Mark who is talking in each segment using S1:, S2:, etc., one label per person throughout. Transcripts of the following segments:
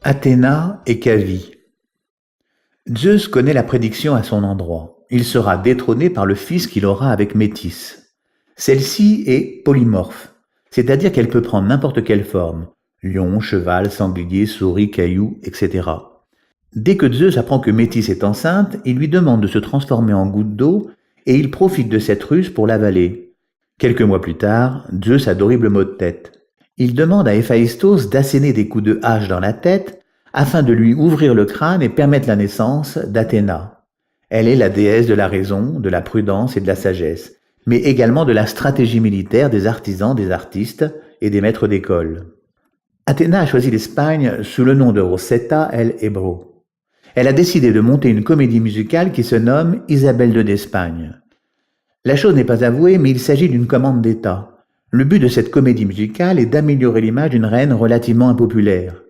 S1: Athéna et Cavie. Zeus connaît la prédiction à son endroit. Il sera détrôné par le fils qu'il aura avec Métis. Celle-ci est polymorphe, c'est-à-dire qu'elle peut prendre n'importe quelle forme, lion, cheval, sanglier, souris, caillou, etc. Dès que Zeus apprend que Métis est enceinte, il lui demande de se transformer en goutte d'eau et il profite de cette ruse pour l'avaler. Quelques mois plus tard, Zeus a d'horribles maux de tête. Il demande à Héphaïstos d'asséner des coups de hache dans la tête afin de lui ouvrir le crâne et permettre la naissance d'Athéna. Elle est la déesse de la raison, de la prudence et de la sagesse, mais également de la stratégie militaire des artisans, des artistes et des maîtres d'école. Athéna a choisi l'Espagne sous le nom de Rosetta el Ebro. Elle a décidé de monter une comédie musicale qui se nomme Isabelle II d'Espagne. La chose n'est pas avouée, mais il s'agit d'une commande d'État. Le but de cette comédie musicale est d'améliorer l'image d'une reine relativement impopulaire.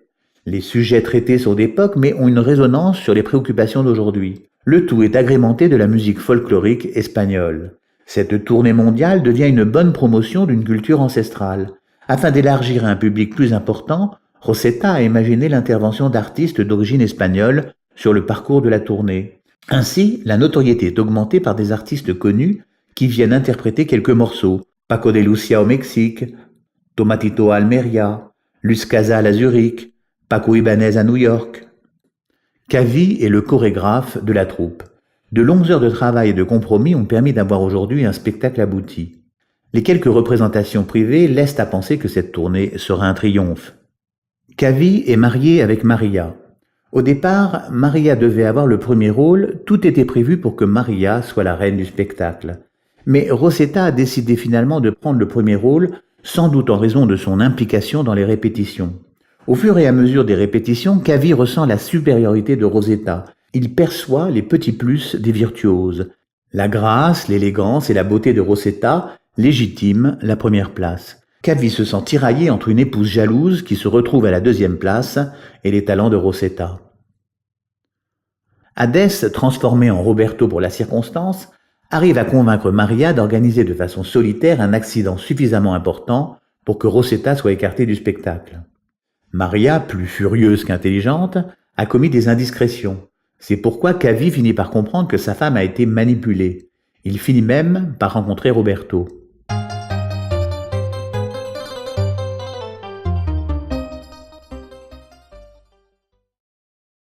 S1: Les sujets traités sont d'époque, mais ont une résonance sur les préoccupations d'aujourd'hui. Le tout est agrémenté de la musique folklorique espagnole. Cette tournée mondiale devient une bonne promotion d'une culture ancestrale. Afin d'élargir à un public plus important, Rosetta a imaginé l'intervention d'artistes d'origine espagnole sur le parcours de la tournée. Ainsi, la notoriété est augmentée par des artistes connus qui viennent interpréter quelques morceaux. Paco de Lucia au Mexique, Tomatito à Almeria, Luz Casal à Zurich, Paco Ibáñez à New York. Cavie est le chorégraphe de la troupe. De longues heures de travail et de compromis ont permis d'avoir aujourd'hui un spectacle abouti. Les quelques représentations privées laissent à penser que cette tournée sera un triomphe. Cavie est mariée avec Maria. Au départ, Maria devait avoir le premier rôle, tout était prévu pour que Maria soit la reine du spectacle. Mais Rosetta a décidé finalement de prendre le premier rôle, sans doute en raison de son implication dans les répétitions. Au fur et à mesure des répétitions, Cavie ressent la supériorité de Rosetta. Il perçoit les petits plus des virtuoses. La grâce, l'élégance et la beauté de Rosetta légitiment la première place. Cavie se sent tiraillé entre une épouse jalouse qui se retrouve à la deuxième place et les talents de Rosetta. Hadès, transformé en Roberto pour la circonstance, arrive à convaincre Maria d'organiser de façon solitaire un accident suffisamment important pour que Rosetta soit écartée du spectacle. Maria, plus furieuse qu'intelligente, a commis des indiscrétions. C'est pourquoi Cavie finit par comprendre que sa femme a été manipulée. Il finit même par rencontrer Roberto.